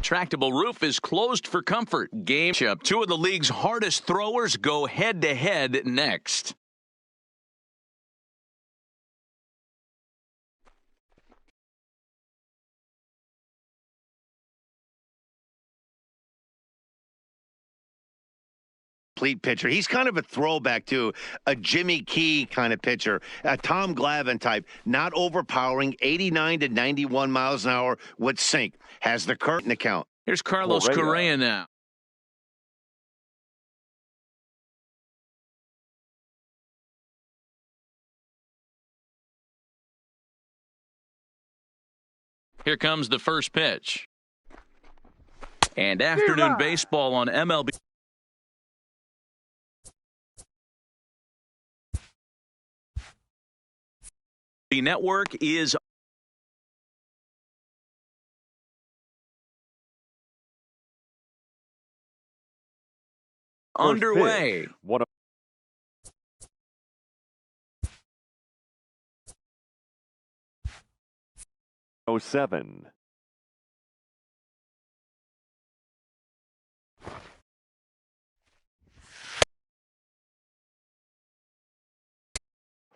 retractable roof is closed for comfort. Game up. Two of the league's hardest throwers go head-to-head next. Complete pitcher. He's kind of a throwback to a Jimmy Key kind of pitcher, a Tom Glavine type, not overpowering, 89 to 91 miles an hour would sink. Has the current account. Here's Carlos Correa now. Here comes the first pitch. And afternoon baseball on MLB. The network is underway. 107.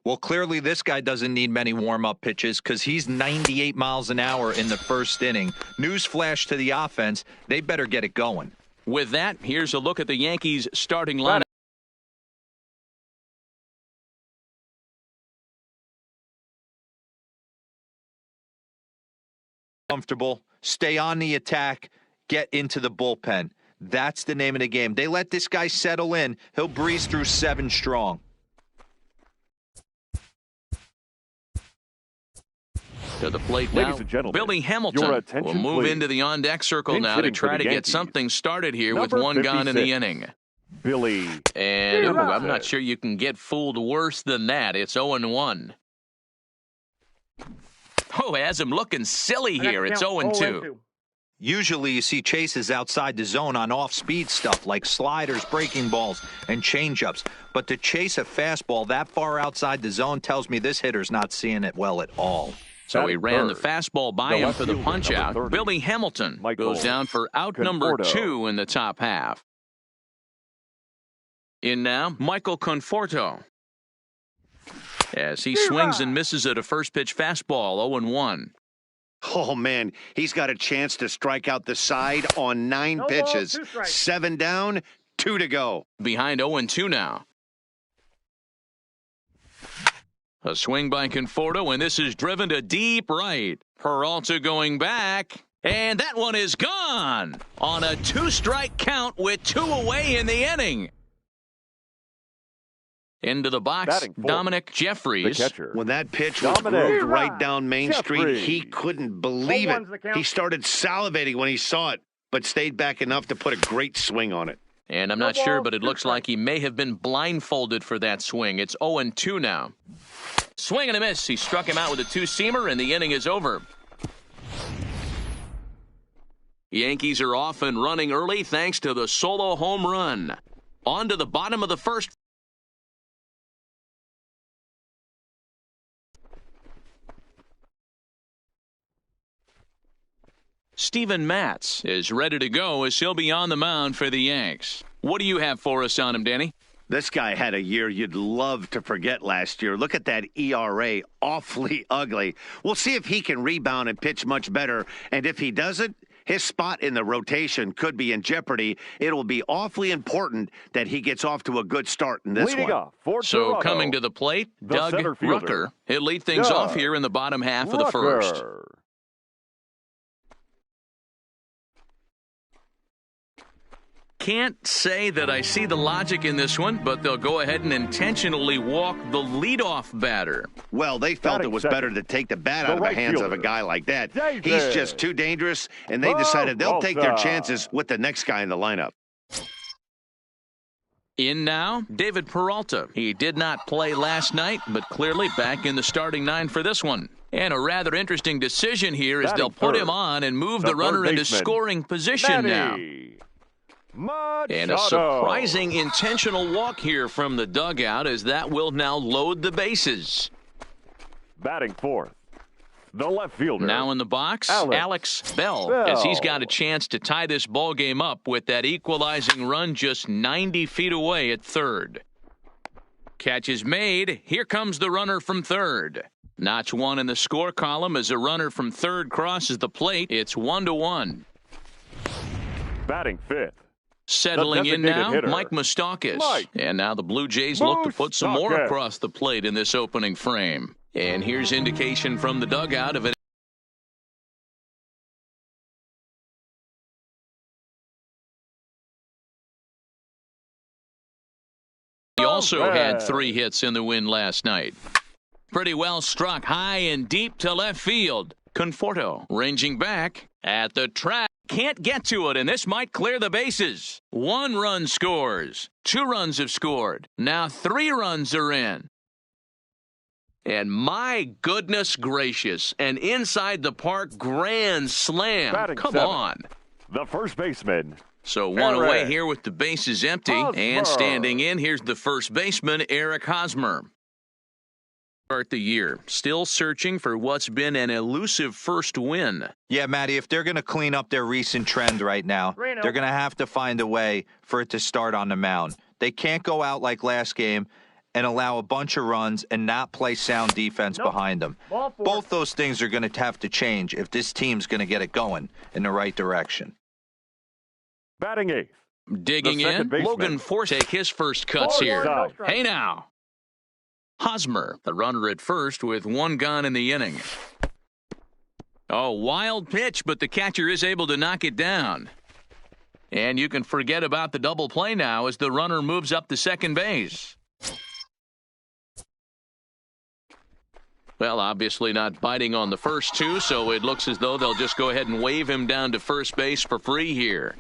Well, clearly this guy doesn't need many warm-up pitches because he's 98 miles an hour in the first inning. Newsflash to the offense, they better get it going. With that, here's a look at the Yankees' starting lineup. Comfortable, stay on the attack, get into the bullpen. That's the name of the game. They let this guy settle in. He'll breeze through 7 strong. To the plate now, Billy Hamilton will move into the on-deck circle now to try to get something started here with one gone in the inning. Billy. And I'm not sure you can get fooled worse than that. It's 0-1. Oh, has him looking silly here. It's 0-2. Usually you see chases outside the zone on off-speed stuff like sliders, breaking balls, and changeups. But to chase a fastball that far outside the zone tells me this hitter's not seeing it well at all. So he ran the fastball by him for the punch-out. Billy Hamilton goes down for out number 2 in the top half. In now, Michael Conforto. As he swings and misses at a first-pitch fastball, 0-1. Oh, man, he's got a chance to strike out the side on 9 pitches. 7 down, 2 to go. Behind 0-2 now. A swing by Conforto, and this is driven to deep right. Peralta going back, and that one is gone on a 2-strike count with 2 away in the inning. Into the box, Dominic Jeffries. When that pitch was grooved right down Main Street, he couldn't believe it. He started salivating when he saw it, but stayed back enough to put a great swing on it. And I'm not sure, but it looks like he may have been blindfolded for that swing. It's 0-2 now. Swing and a miss. He struck him out with a 2-seamer, and the inning is over. Yankees are off and running early thanks to the solo home run. On to the bottom of the first. Steven Matz is ready to go as he'll be on the mound for the Yanks. What do you have for us on him, Danny? This guy had a year you'd love to forget last year. Look at that ERA, awfully ugly. We'll see if he can rebound and pitch much better. And if he doesn't, his spot in the rotation could be in jeopardy. It'll be awfully important that he gets off to a good start in this one. So coming to the plate, Doug Rucker. He'll lead things off here in the bottom half of the first. Can't say that I see the logic in this one, but they'll go ahead and intentionally walk the leadoff batter. Well, they felt it was better to take the bat out of the hands of a guy like that. He's just too dangerous, and they decided they'll take their chances with the next guy in the lineup. In now, David Peralta. He did not play last night, but clearly back in the starting 9 for this one. And a rather interesting decision here is they'll put him on and move the runner into scoring position now. And a surprising intentional walk here from the dugout as that will now load the bases. Batting fourth, the left fielder. Now in the box, Alex Bell, as he's got a chance to tie this ball game up with that equalizing run just 90 feet away at third. Catch is made. Here comes the runner from third. Notch one in the score column as a runner from third crosses the plate. It's 1-1. Batting fifth. Settling in now, hitter, Mike Moustakas. And now the Blue Jays look to put some more across the plate in this opening frame. And here's indication from the dugout of it. He also had 3 hits in the win last night. Pretty well struck high and deep to left field. Conforto ranging back at the track. Can't get to it, and this might clear the bases. 1 run scores. 2 runs have scored. Now 3 runs are in. And my goodness gracious, an inside the park grand slam. Come on. The first baseman. So 1 away here with the bases empty. And standing in, here's the first baseman, Eric Hosmer. Start the year, still searching for what's been an elusive first win. Yeah, Matty, if they're going to clean up their recent trend right now, they're going to have to find a way for it to start on the mound. They can't go out like last game and allow a bunch of runs and not play sound defense behind them. Both those things are going to have to change if this team's going to get it going in the right direction. Batting eighth. Digging in, Logan Force take his first cuts here. Hey now. Hosmer, the runner at first with 1 gone in the inning. Oh, wild pitch, but the catcher is able to knock it down. And you can forget about the double play now as the runner moves up to second base. Well, obviously not biting on the first 2, so it looks as though they'll just go ahead and wave him down to first base for free here.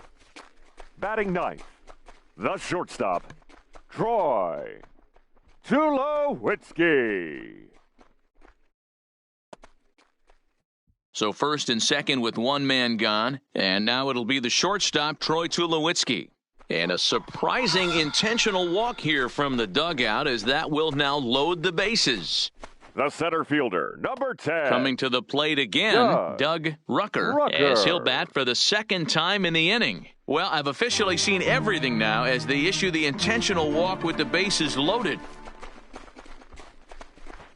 Batting ninth, the shortstop, Troy Tulowitzki. So first and second with 1 man gone, and now it'll be the shortstop, Troy Tulowitzki. And a surprising intentional walk here from the dugout as that will now load the bases. The center fielder, number 10. Coming to the plate again, Doug Rucker, as he'll bat for the 2nd time in the inning. Well, I've officially seen everything now as they issue the intentional walk with the bases loaded.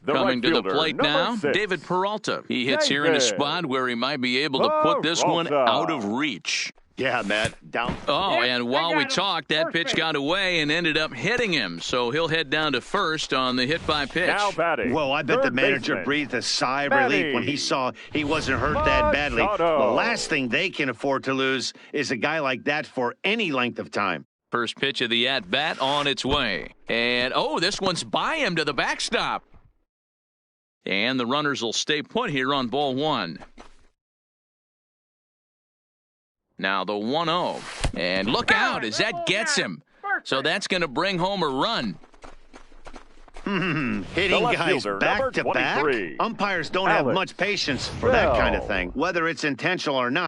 Coming to the plate now, 6. David Peralta. He hits here in a spot where he might be able to put this one out of reach. Yeah, Matt. Down. Oh, and while we talked, that pitch got away and ended up hitting him. So he'll head down to first on the hit by pitch. Now batting. Well, I bet the manager breathed a sigh of relief when he saw he wasn't hurt that badly. The last thing they can afford to lose is a guy like that for any length of time. First pitch of the at-bat on its way. And, oh, this one's by him to the backstop. And the runners will stay put here on ball 1. Now the 1-0. And look out as that gets him. So that's going to bring home a run. Hitting guys back to back. Umpires don't have much patience for that kind of thing, whether it's intentional or not.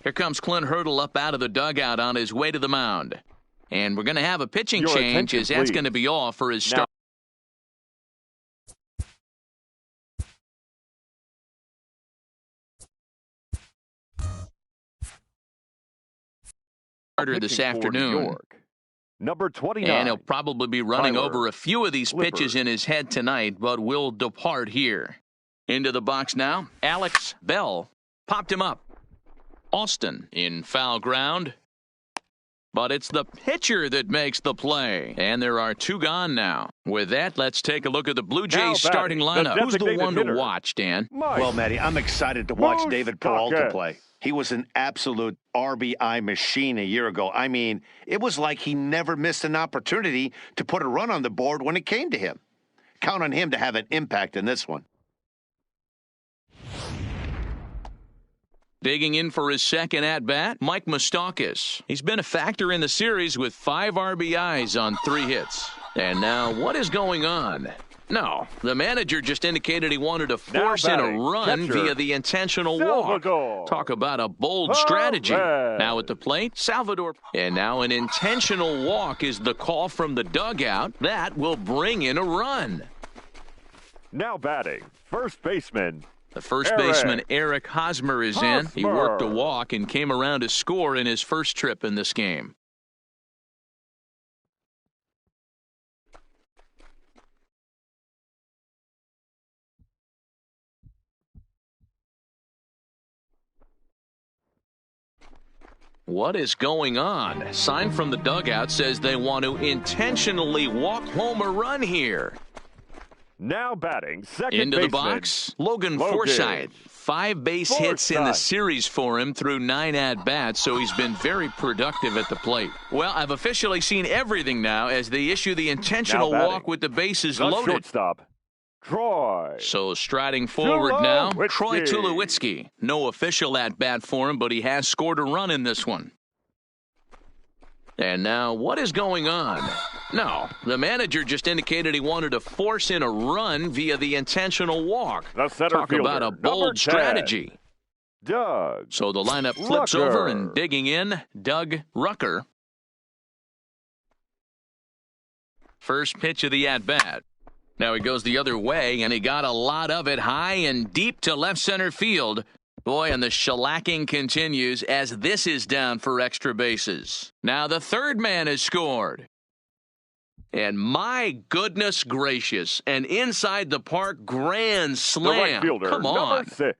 Here comes Clint Hurdle up out of the dugout on his way to the mound. And we're going to have a pitching change as that's going to be all for his start. This afternoon. Number 29. And he'll probably be running over a few of these pitches in his head tonight, but will depart here. Into the box now, Alex Bell popped him up. Austin in foul ground. But it's the pitcher that makes the play. And there are 2 gone now. With that, let's take a look at the Blue Jays starting lineup. Who's the one to watch, Dan? Well, Matty, I'm excited to watch David Peralta play. He was an absolute RBI machine a year ago. I mean, it was like he never missed an opportunity to put a run on the board when it came to him. Count on him to have an impact in this one. Digging in for his second at-bat, Mike Moustakas. He's been a factor in the series with 5 RBIs on 3 hits. And now, what is going on? No, the manager just indicated he wanted to force in a run via the intentional walk. Talk about a bold strategy. Now at the plate, Salvador. And now an intentional walk is the call from the dugout. That will bring in a run. Now batting, first baseman. The first baseman, Eric Hosmer, is in. He worked a walk and came around to score in his first trip in this game. What is going on? Sign from the dugout says they want to intentionally walk home a run here. Now batting, second into baseman. The box, Logan Forsythe. 5 base hits in the series for him through 9 at-bats, so he's been very productive at the plate. Well, I've officially seen everything now as they issue the intentional walk with the bases loaded. Shortstop, Troy. So striding forward now, Troy Tulowitzki. No official at-bat for him, but he has scored a run in this one. And now, what is going on? No, the manager just indicated he wanted to force in a run via the intentional walk. The center Talk fielder, about a bold strategy. Doug. So the lineup flips over and digging in, Doug Rucker. First pitch of the at-bat. Now he goes the other way, and he got a lot of it high and deep to left center field. Boy, and the shellacking continues as this is down for extra bases. Now the third man has scored. And my goodness gracious, an inside the park grand slam. The right fielder, come on. number 6.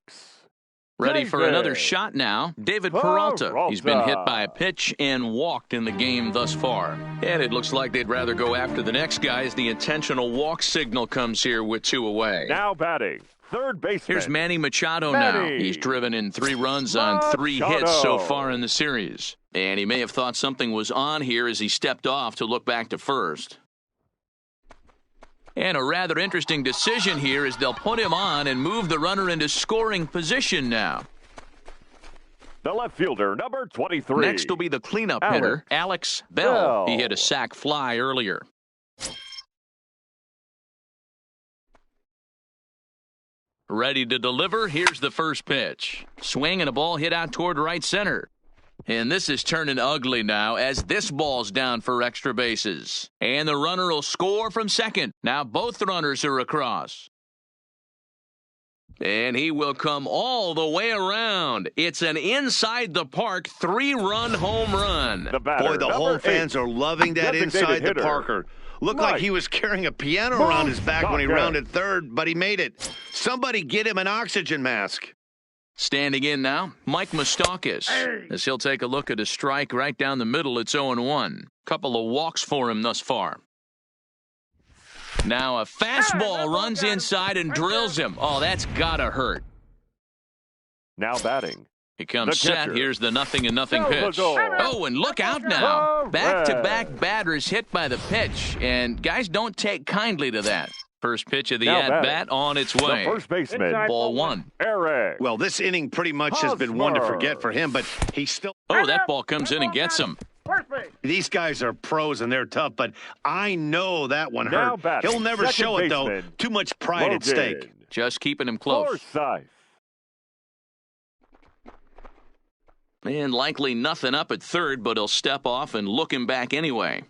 Ready for another shot now, David Peralta. He's been hit by a pitch and walked in the game thus far. And it looks like they'd rather go after the next guy as the intentional walk signal comes here with 2 away. Now batting, third baseman. Here's Manny Machado now. He's driven in 3 runs on 3 hits so far in the series. And he may have thought something was on here as he stepped off to look back to first. And a rather interesting decision here is they'll put him on and move the runner into scoring position now. The left fielder, number 23. Next will be the cleanup hitter, Alex Bell. He hit a sac fly earlier. Ready to deliver. Here's the first pitch. Swing and a ball hit out toward right center. And this is turning ugly now as this ball's down for extra bases. And the runner will score from second. Now both runners are across. And he will come all the way around. It's an inside the park 3-run home run. Boy, the home fans are loving that inside the parker. Looked like he was carrying a piano around his back when he rounded third, but he made it. Somebody get him an oxygen mask. Standing in now, Mike Moustakas, as he'll take a look at a strike right down the middle. It's 0-1. Couple of walks for him thus far. Now a fastball runs inside and drills him. Oh, that's gotta hurt. Now batting. He comes set. Here's the 0-0 pitch. Oh, and look out now. Back-to-back batters hit by the pitch. And guys don't take kindly to that. First pitch of the at-bat on its way. The first baseman. Ball 1. Eric. Well, this inning pretty much has been one to forget for him, but he's still... Oh, that ball comes in and gets him. These guys are pros and they're tough, but I know that one hurt. He'll never show it, though. Too much pride at stake. Just keeping him close. Forsythe. And likely nothing up at third, but he'll step off and look him back anyway.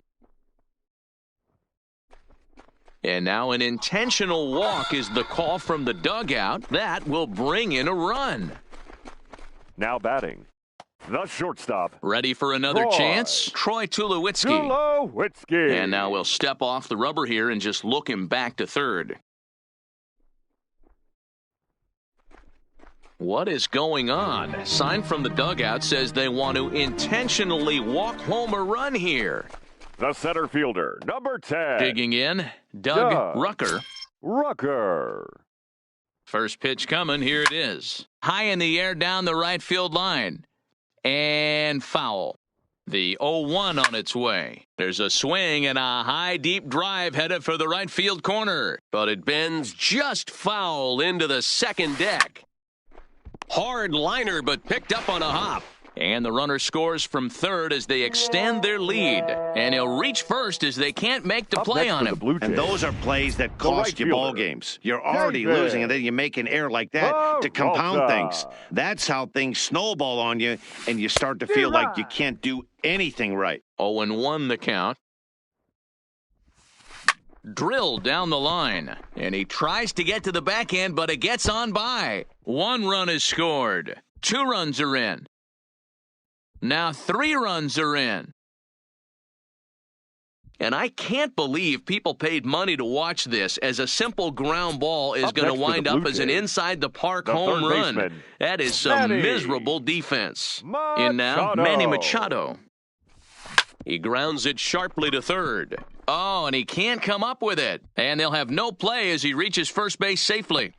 And now an intentional walk is the call from the dugout. That will bring in a run. Now batting. The shortstop. Ready for another chance? Troy Tulowitzki. And now we'll step off the rubber here and just look him back to third. What is going on? Sign from the dugout says they want to intentionally walk home a run here. The center fielder, number 10. Digging in, Doug Rucker. First pitch coming. Here it is. High in the air down the right field line. And foul. The 0-1 on its way. There's a swing and a high, deep drive headed for the right field corner. But it bends just foul into the second deck. Hard liner, but picked up on a hop. And the runner scores from third as they extend their lead. And he'll reach first as they can't make the play on him. And those are plays that cost you ball games. You're already losing, and then you make an error like that to compound things. That's how things snowball on you, and you start to feel like you can't do anything right. 0-1 the count. Drilled down the line, and he tries to get to the backhand, but it gets on by. 1 run is scored. 2 runs are in. Now 3 runs are in. And I can't believe people paid money to watch this, as a simple ground ball is going to wind up as an inside-the-park home run. That is some miserable defense. And now, Manny Machado. He grounds it sharply to third. Oh, and he can't come up with it. And they'll have no play as he reaches first base safely.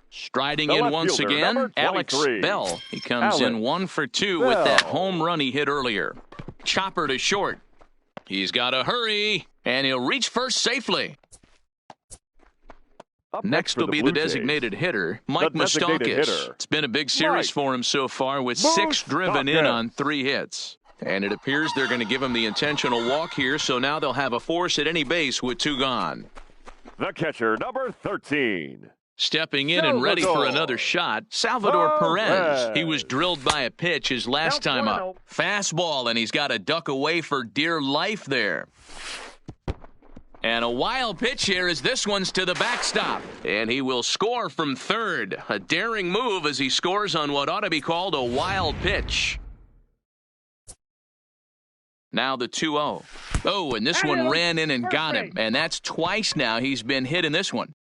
Striding in once again, Alex Bell. He comes in 1 for 2 with that home run he hit earlier. Chopper to short. He's got to hurry, and he'll reach first safely. Next will be the designated hitter, Mike Moustakas. It's been a big series for him so far, with 6 driven in on 3 hits. And it appears they're going to give him the intentional walk here, so now they'll have a force at any base with 2 gone. The catcher, number 13. Stepping in and ready for another shot, Salvador Perez. He was drilled by a pitch his last time up. Fastball, and he's got to duck away for dear life there. And a wild pitch here as this one's to the backstop. And he will score from third. A daring move as he scores on what ought to be called a wild pitch. Now the 2-0. Oh, and this one ran in and got him. And that's twice now he's been hit in this one.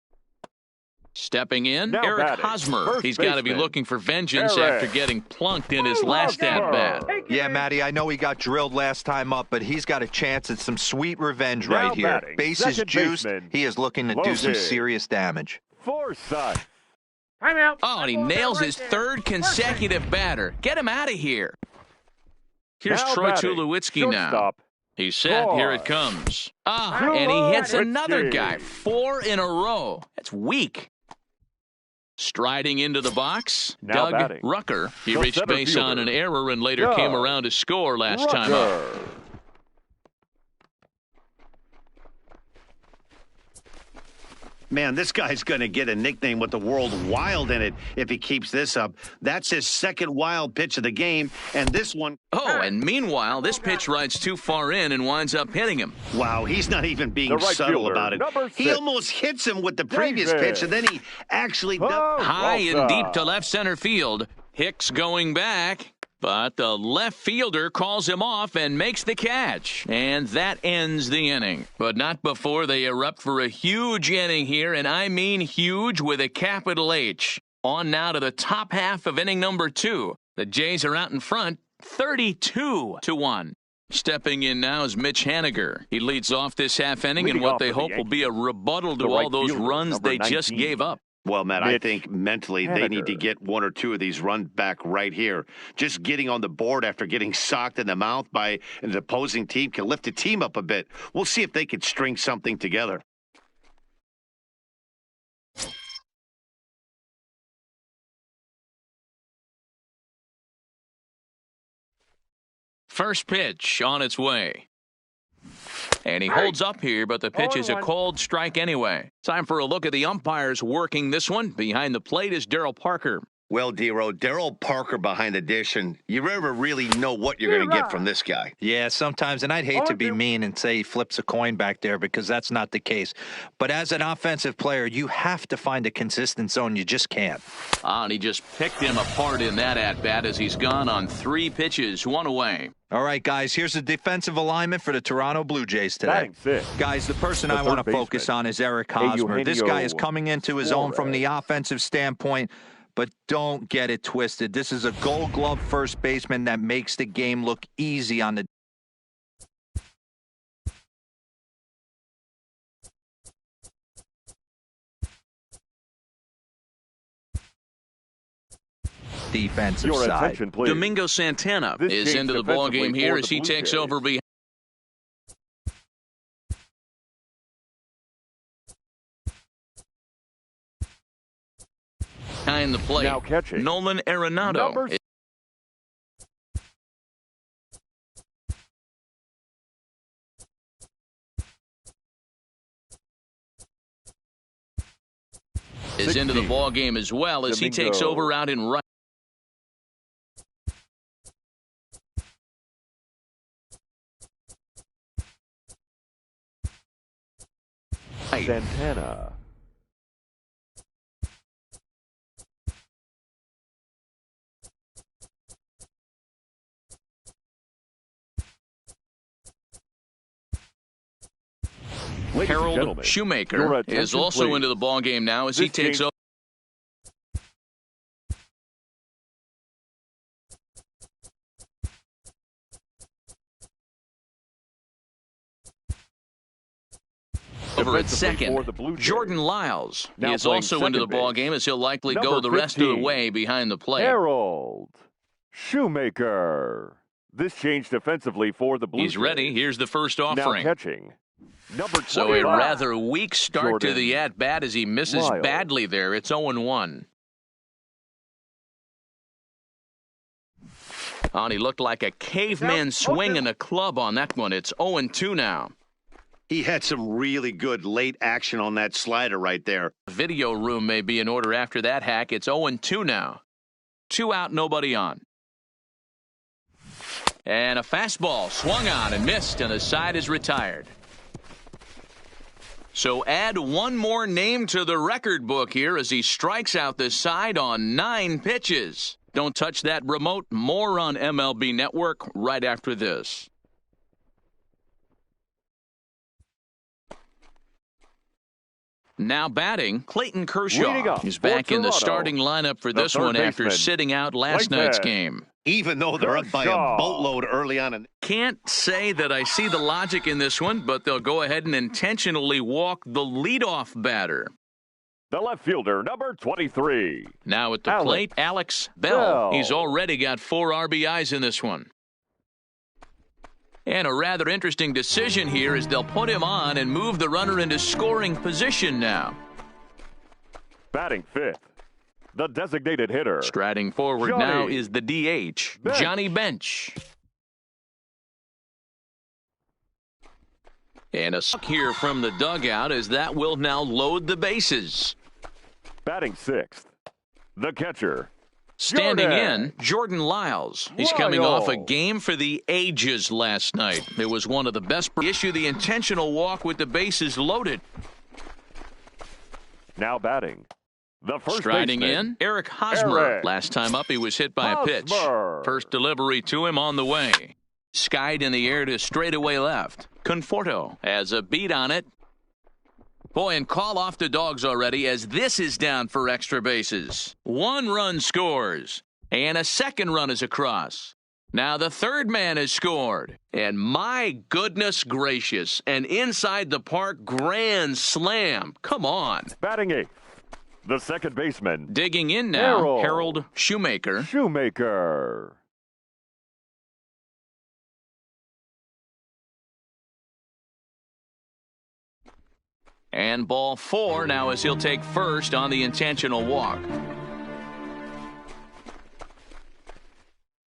Stepping in, now Eric batting, Hosmer. He's got to be looking for vengeance after getting plunked in his last at-bat. Yeah, Matty, I know he got drilled last time up, but he's got a chance at some sweet revenge right here. Batting, Bases juiced. He is looking to do some serious damage. Forsythe. Oh, and he nails his 3rd consecutive batter. Get him out of here. Here's Now Troy batting, Tulowitzki now. shortstop. He's set. Here it comes. And he hits another guy. 4 in a row. That's weak. Striding into the box, Now Doug batting. Rucker. He The reached center base fielder, on an error and later Doug came around to score last time up. Rucker. Man, this guy's going to get a nickname with the world wild in it if he keeps this up. That's his 2nd wild pitch of the game, and this one... Oh, and meanwhile, this pitch rides too far in and winds up hitting him. Wow, he's not even being The right subtle fielder, about it. number He 6. almost hits him with the previous pitch, and then he actually... High and Walter. deep to left center field. Hicks going back. But the left fielder calls him off and makes the catch. And that ends the inning. But not before they erupt for a huge inning here, and I mean huge with a capital H. On now to the top half of inning number 2. The Jays are out in front, 32-1. Stepping in now is Mitch Haniger. He leads off this half inning in what they hope will be a rebuttal to all those runs they just gave up. Well, Matt, I think mentally they need to get 1 or 2 of these run back right here. Just getting on the board after getting socked in the mouth by an opposing team can lift the team up a bit. We'll see if they can string something together. First pitch on its way. And he holds up here, but the pitch is a cold strike anyway. Time for a look at the umpires working this one. Behind the plate is Darryl Parker. Well, D-Row, Darryl Parker behind the dish, and you never really know what you're going to get from this guy. Yeah, sometimes, and I'd hate to be mean and say he flips a coin back there because that's not the case. But as an offensive player, you have to find a consistent zone. You just can't. And he just picked him apart in that at-bat as he's gone on 3 pitches, 1 away. All right, guys, here's the defensive alignment for the Toronto Blue Jays today. Guys, the person I want to focus on is Eric Hosmer. This guy is coming into his own from the offensive standpoint, but don't get it twisted. This is a Gold Glove first baseman that makes the game look easy on the defensive side. Domingo Santana is into the ballgame here as he takes over behind. Behind the plate, Now catching. Nolan Arenado. Is into the ball game as well as he takes over out in right. Santana. Harold Shoemaker is also into the ball game now as he takes over. Over at second, Jordan Lyles is also into the ball game as he'll likely go the rest of the way behind the plate. Harold Shoemaker. This change defensively for the Blue Jays. He's ready. Here's the first offering. Now catching. Number 25. So a rather weak start Jordan to the at-bat as he misses Lyles. badly there. It's 0-1. And he looked like a caveman swinging a club on that one. It's 0-2 now. He had some really good late action on that slider right there. Video room may be in order after that hack. It's 0-2 now. 2 out, nobody on. And a fastball swung on and missed, and the side is retired. So add one more name to the record book here as he strikes out the side on 9 pitches. Don't touch that remote. More on MLB Network right after this. Now batting, Clayton Kershaw. He's back in the starting lineup for this one after sitting out last night's game. Even though they're up by a boatload early on. Can't say that I see the logic in this one, but they'll go ahead and intentionally walk the leadoff batter. The left fielder, number 23. Now at the plate, Alex Bell. He's already got 4 RBIs in this one. And a rather interesting decision here is they'll put him on and move the runner into scoring position now. Batting fifth, the designated hitter. Striding forward now is the DH, Johnny Bench. And a suck here from the dugout as that will now load the bases. Batting sixth, the catcher. Standing in, Jordan Lyles. He's coming off a game for the ages last night. It was one of the best. Issue the intentional walk with the bases loaded. Now batting, the first Striding baseman, in, Eric Hosmer. Last time up, he was hit by a pitch. First delivery to him on the way. Skied in the air to straightaway left. Conforto has a beat on it. Boy, and call off the dogs already as this is down for extra bases. 1 run scores, and a second run is across. Now the third man has scored, and my goodness gracious, an inside the park grand slam. Come on. Batting eighth, the second baseman. Digging in now, Harold Shoemaker. And ball 4 now as he'll take first on the intentional walk.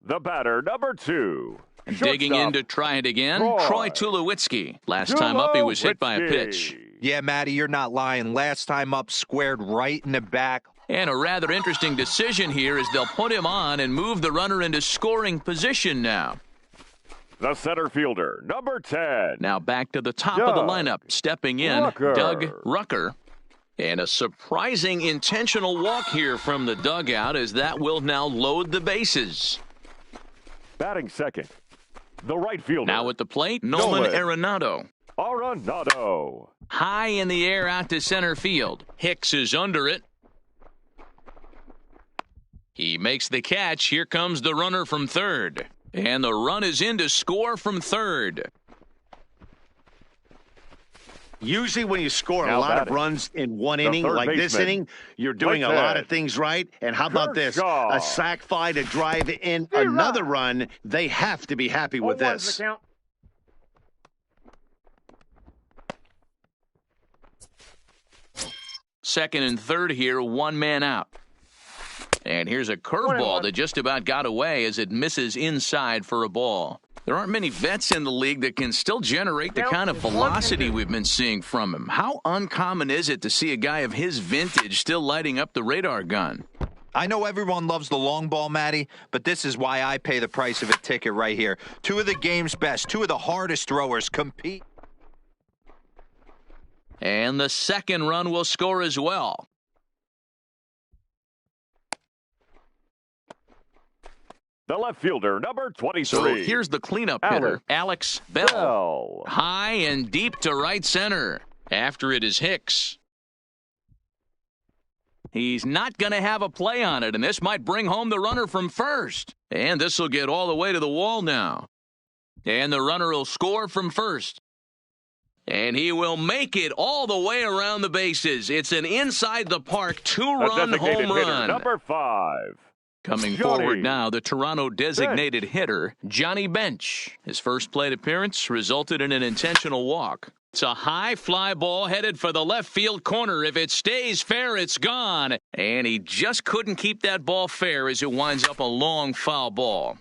The batter, number 2. Digging in to try it again, Troy Tulowitzki. Last time up, he was hit by a pitch. Yeah, Matty, you're not lying. Last time up, squared right in the back. And a rather interesting decision here is they'll put him on and move the runner into scoring position now. The center fielder, number 10. Now back to the top of the lineup. Stepping in, Doug Rucker. And a surprising intentional walk here from the dugout as that will now load the bases. Batting second, the right fielder. Now at the plate, Nolan Arenado. High in the air out to center field. Hicks is under it. He makes the catch. Here comes the runner from third. And the run is in to score from third. Usually when you score a lot of runs in one inning, like this inning, you're doing a lot of things right. And how about this? A sac fly to drive in another run. They have to be happy with this. Second and third here, 1 man out. And here's a curveball that just about got away as it misses inside for a ball. There aren't many vets in the league that can still generate the kind of velocity we've been seeing from him. How uncommon is it to see a guy of his vintage still lighting up the radar gun? I know everyone loves the long ball, Matty, but this is why I pay the price of a ticket right here. Two of the game's best, two of the hardest throwers compete. And the second run will score as well. The left fielder, number 23. So here's the cleanup hitter, Alex Bell. High and deep to right center. After it is Hicks. He's not going to have a play on it, and this might bring home the runner from first. And this will get all the way to the wall now. And the runner will score from first. And he will make it all the way around the bases. It's an inside the park two-run home run. Number 5. Coming forward now, the Toronto designated hitter, Johnny Bench. His first plate appearance resulted in an intentional walk. It's a high fly ball headed for the left field corner. If it stays fair, it's gone. And he just couldn't keep that ball fair as it winds up a long foul ball.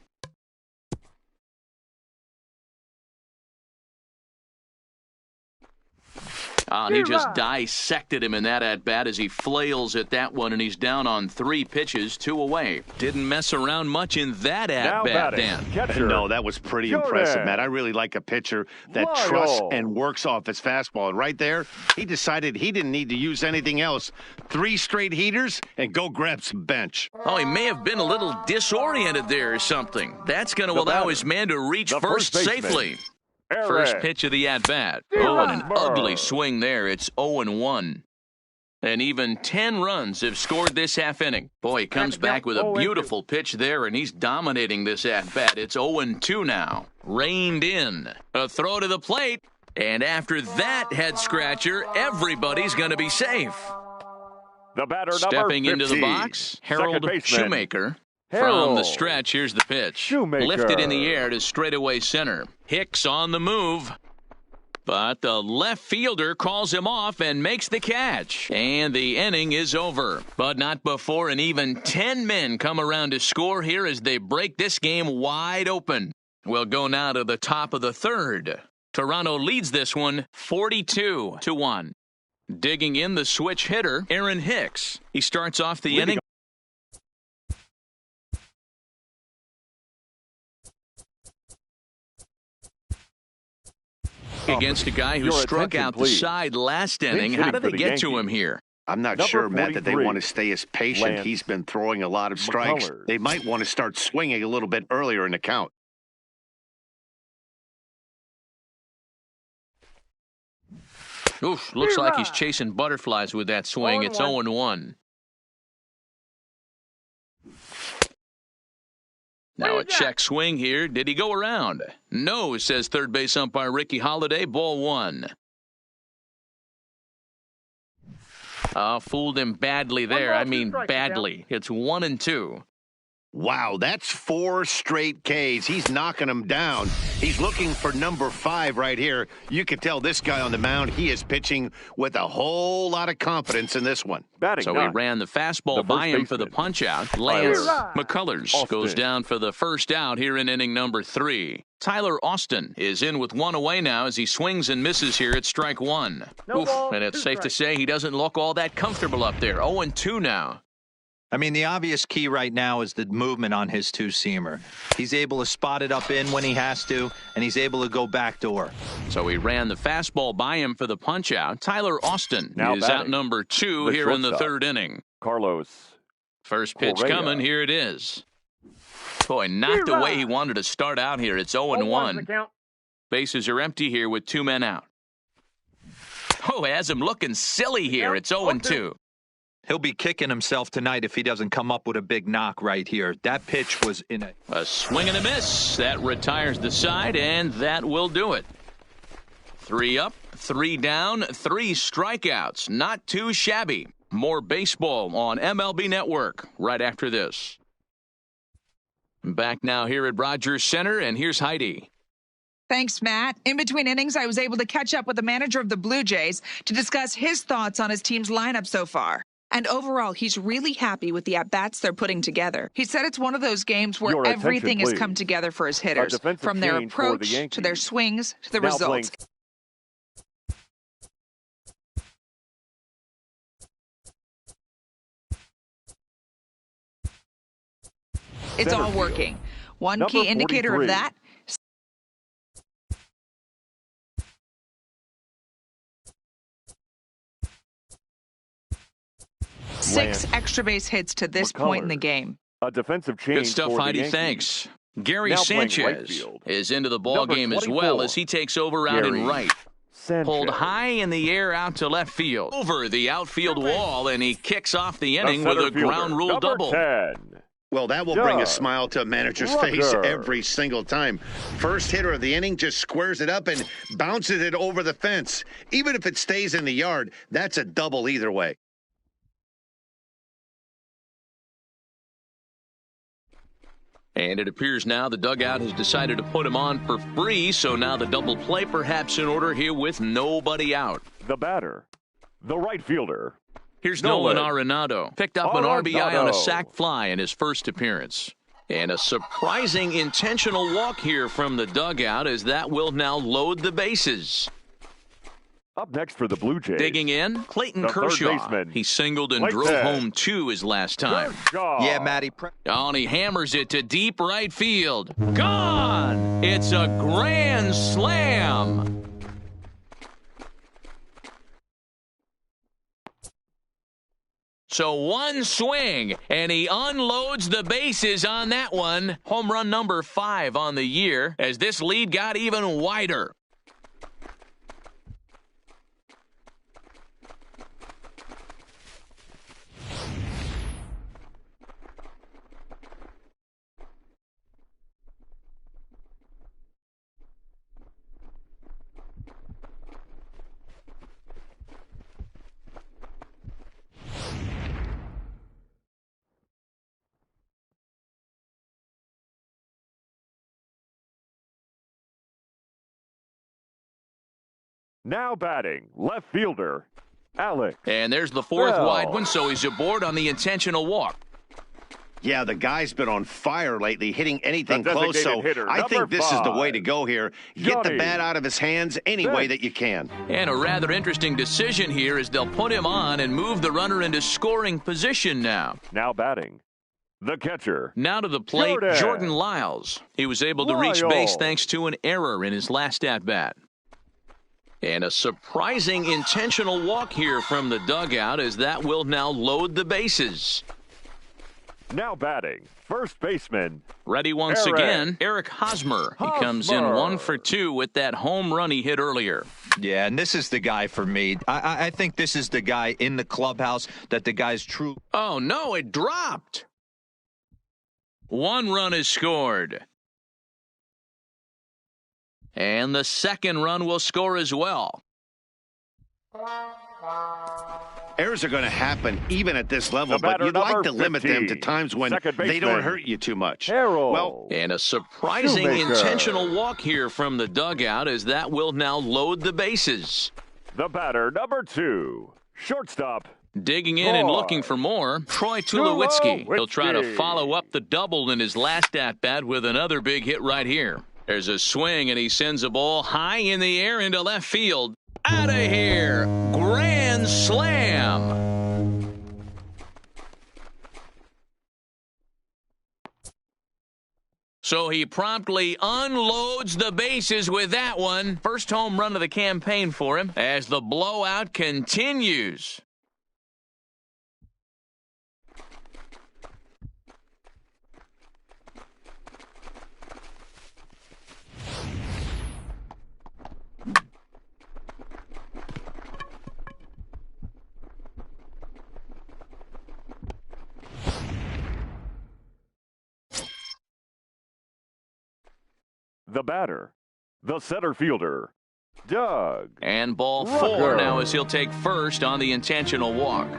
And he just dissected him in that at-bat as he flails at that one, and he's down on 3 pitches, 2 away. Didn't mess around much in that at-bat, Dan. No, that was pretty impressive, Matt. I really like a pitcher that trusts and works off his fastball. And right there, he decided he didn't need to use anything else. 3 straight heaters and go grab some bench. Oh, he may have been a little disoriented there or something. That's going to allow his man to reach first safely. First pitch of the at-bat. Oh, and an ugly swing there. It's 0-1. And even 10 runs have scored this half inning. Boy, he comes back with a beautiful pitch there, and he's dominating this at-bat. It's 0-2 now. Reined in. A throw to the plate. And after that head-scratcher, everybody's going to be safe. The batter, stepping number 50, into the box, Harold Shoemaker. From the stretch, here's the pitch. Lifted in the air to straightaway center. Hicks on the move. But the left fielder calls him off and makes the catch. And the inning is over. But not before an even 10 men come around to score here as they break this game wide open. We'll go now to the top of the third. Toronto leads this one 42-1. Digging in the switch hitter, Aaron Hicks. He starts off the inning against a guy who struck out the side last inning. How did they get to him here? I'm not sure, Matt, that they want to stay as patient. He's been throwing a lot of strikes. They might want to start swinging a little bit earlier in the count. Oof, looks like he's chasing butterflies with that swing. It's 0-1. Now a check swing here. Did he go around? No, says third base umpire Ricky Holliday. Ball 1. Fooled him badly there. I mean badly. It's 1-2. Wow, that's 4 straight Ks. He's knocking them down. He's looking for number 5 right here. You can tell this guy on the mound, he is pitching with a whole lot of confidence in this one. So he ran the fastball by him for the punch-out. Lance McCullers goes down for the first out here in inning number 3. Tyler Austin is in with 1 away now as he swings and misses here at strike 1. And it's safe to say he doesn't look all that comfortable up there. 0-2 now. I mean, the obvious key right now is the movement on his two-seamer. He's able to spot it up in when he has to, and he's able to go backdoor. So he ran the fastball by him for the punch-out. Tyler Austin is out number 2 here in the third inning. Carlos. First pitch coming. Here it is. Boy, not the way he wanted to start out here. It's 0-1. Bases are empty here with 2 men out. Oh, has him looking silly here. It's 0-2. He'll be kicking himself tonight if he doesn't come up with a big knock right here. That pitch was in a swing and a miss. That retires the side, and that will do it. 3 up, 3 down, 3 strikeouts. Not too shabby. More baseball on MLB Network right after this. Back now here at Rogers Center, and here's Heidi. Thanks, Matt. In between innings, I was able to catch up with the manager of the Blue Jays to discuss his thoughts on his team's lineup so far. And overall, he's really happy with the at-bats they're putting together. He said it's one of those games where everything has come together for his hitters, from their approach to their swings to the results. It's all working. One key indicator of that. Six extra base hits to this point in the game. A defensive change. Good stuff, Heidi. Thanks. Gary Sanchez is into the ball game as well as he takes over out in right. Pulled high in the air out to left field. Over the outfield wall, and he kicks off the inning with a ground rule double. 10. Well, that will bring a smile to a manager's face every single time. First hitter of the inning just squares it up and bounces it over the fence. Even if it stays in the yard, that's a double either way. And it appears now the dugout has decided to put him on for free, so now the double play perhaps in order here with nobody out. The batter, the right fielder. Here's Nolan Arenado. Picked up an RBI on a sac fly in his first appearance. And a surprising intentional walk here from the dugout as that will now load the bases. Up next for the Blue Jays. Digging in, Clayton Kershaw. He singled and drove home 2 his last time. Yeah, Matty. Oh, and he hammers it to deep right field. Gone! It's a grand slam. So one swing, and he unloads the bases on that one. Home run number 5 on the year as this lead got even wider. Now batting, left fielder, Alex. And there's the 4th wide one, so he's aboard on the intentional walk. Yeah, the guy's been on fire lately, hitting anything close, so I think this is the way to go here. Get the bat out of his hands any way that you can. And a rather interesting decision here is they'll put him on and move the runner into scoring position now. Now batting, the catcher. Now to the plate, Jordan Lyles. He was able to reach base thanks to an error in his last at-bat. And a surprising intentional walk here from the dugout as that will now load the bases. Now batting, first baseman. Ready once again, Eric Hosmer. He comes in 1 for 2 with that home run he hit earlier. Yeah, and this is the guy for me. I think this is the guy in the clubhouse that the guy's true. Oh, no, it dropped. 1 run is scored. And the 2nd run will score as well. Errors are going to happen even at this level, but you'd like to limit them to times when they don't hurt you too much. Well, and a surprising intentional walk here from the dugout as that will now load the bases. The batter, number 2, shortstop. Digging in and looking for more, Troy Tulowitzki. He'll try to follow up the double in his last at-bat with another big hit right here. There's a swing, and he sends a ball high in the air into left field. Out of here. Grand slam. So he promptly unloads the bases with that one. First home run of the campaign for him as the blowout continues. The batter, the center fielder, Doug. And ball 4 now as he'll take first on the intentional walk.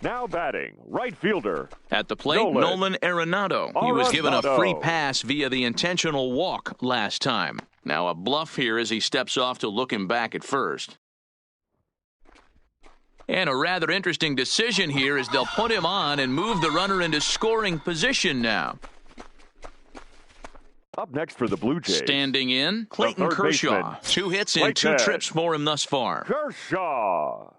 Now batting, right fielder. At the plate, Nolan Arenado. He was given a free pass via the intentional walk last time. Now a bluff here as he steps off to look him back at first. And a rather interesting decision here is they'll put him on and move the runner into scoring position now. Up next for the Blue Jays. Standing in, Clayton Kershaw. 2 hits and 2 trips for him thus far. Kershaw.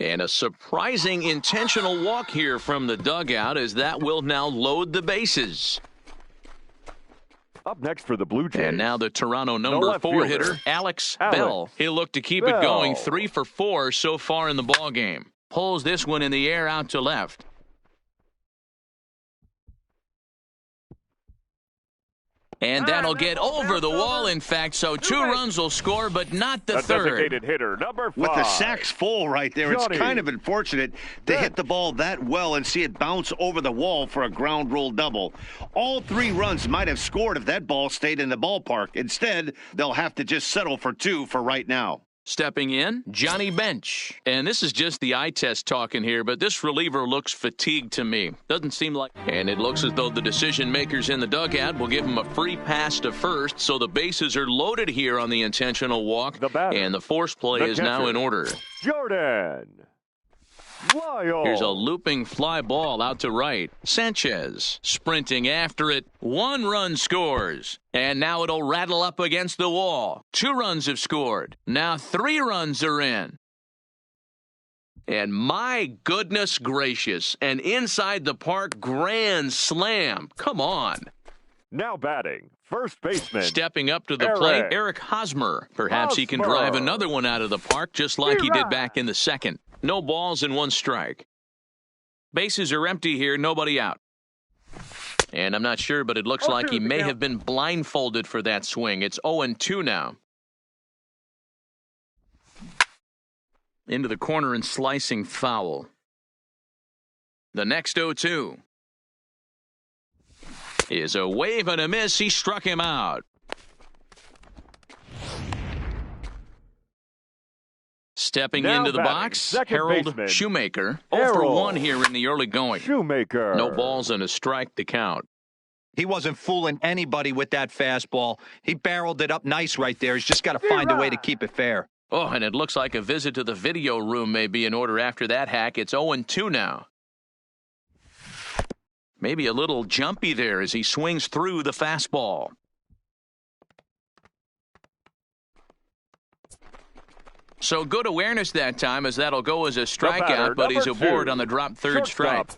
And a surprising intentional walk here from the dugout, as that will now load the bases. Up next for the Blue Jays. And now the Toronto number 4 hitter, Alex Bell. He'll look to keep it going, 3 for 4 so far in the ballgame. Pulls this one in the air out to left. And that'll get over the wall, in fact, so 2 runs will score, but not the third. Designated hitter, number 5. With the sacks full right there, Johnny. It's kind of unfortunate to hit the ball that well and see it bounce over the wall for a ground rule double. All 3 runs might have scored if that ball stayed in the ballpark. Instead, they'll have to just settle for 2 for right now. Stepping in, Johnny Bench. And this is just the eye test talking here, but this reliever looks fatigued to me. Doesn't seem like... And it looks as though the decision makers in the dugout will give him a free pass to first, so the bases are loaded here on the intentional walk, and the force play is now in order. Jordan Lyle. Here's a looping fly ball out to right. Sanchez sprinting after it. 1 run scores. And now it'll rattle up against the wall. 2 runs have scored. Now 3 runs are in. And my goodness gracious, an inside the park grand slam. Come on. Now batting, first baseman. Stepping up to the plate, Eric Hosmer. Perhaps he can drive another one out of the park just like he did back in the second. No balls and 1 strike. Bases are empty here, nobody out. And I'm not sure, but it looks like he may have been blindfolded for that swing. It's 0-2 now. Into the corner and slicing foul. The next 0-2 is a wave and a miss. He struck him out. Stepping into the box, Harold Shoemaker. 0 for 1 here in the early going. Shoemaker. No balls and a strike to count. He wasn't fooling anybody with that fastball. He barreled it up nice right there. He's just got to find a way to keep it fair. Oh, and it looks like a visit to the video room may be in order after that hack. It's 0-2 now. Maybe a little jumpy there as he swings through the fastball. So good awareness that time, as that'll go as a strikeout, but he's aboard on the drop third strike.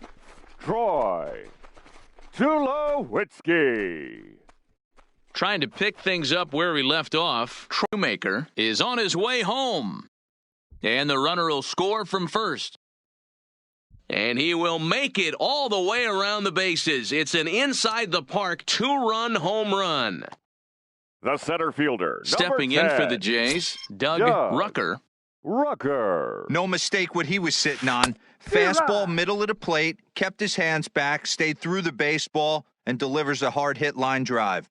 Troy Tulowitzki. Trying to pick things up where he left off, Shoemaker is on his way home. And the runner will score from first. And he will make it all the way around the bases. It's an inside the park 2-run home run. The center fielder, stepping in for the Jays, Doug Rucker. No mistake what he was sitting on. Fastball middle of the plate, kept his hands back, stayed through the baseball, and delivers a hard hit line drive.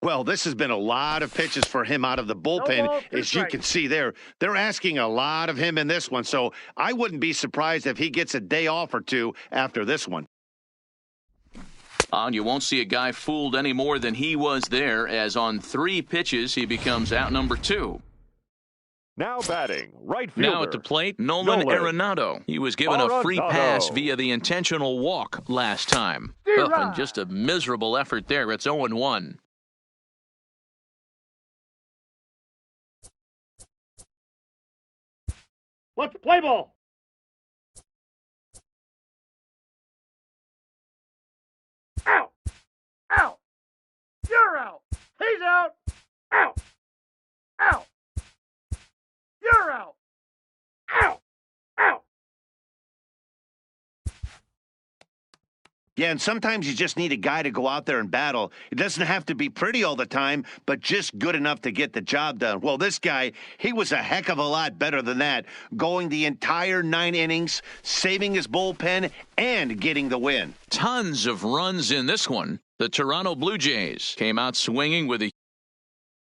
Well, this has been a lot of pitches for him out of the bullpen. As you can see there, they're asking a lot of him in this one. So I wouldn't be surprised if he gets a day off or 2 after this one. You won't see a guy fooled any more than he was there, as on 3 pitches he becomes out number 2. Now batting, right fielder. Now at the plate, Nolan Arenado. He was given a free pass via the intentional walk last time. And just a miserable effort there. It's 0-1. Let's play ball. Out! Out! You're out! He's out! Out! Out! You're out! Out! Out! Yeah, and sometimes you just need a guy to go out there and battle. It doesn't have to be pretty all the time, but just good enough to get the job done. Well, this guy, he was a heck of a lot better than that, going the entire 9 innings, saving his bullpen, and getting the win. Tons of runs in this one. The Toronto Blue Jays came out swinging with a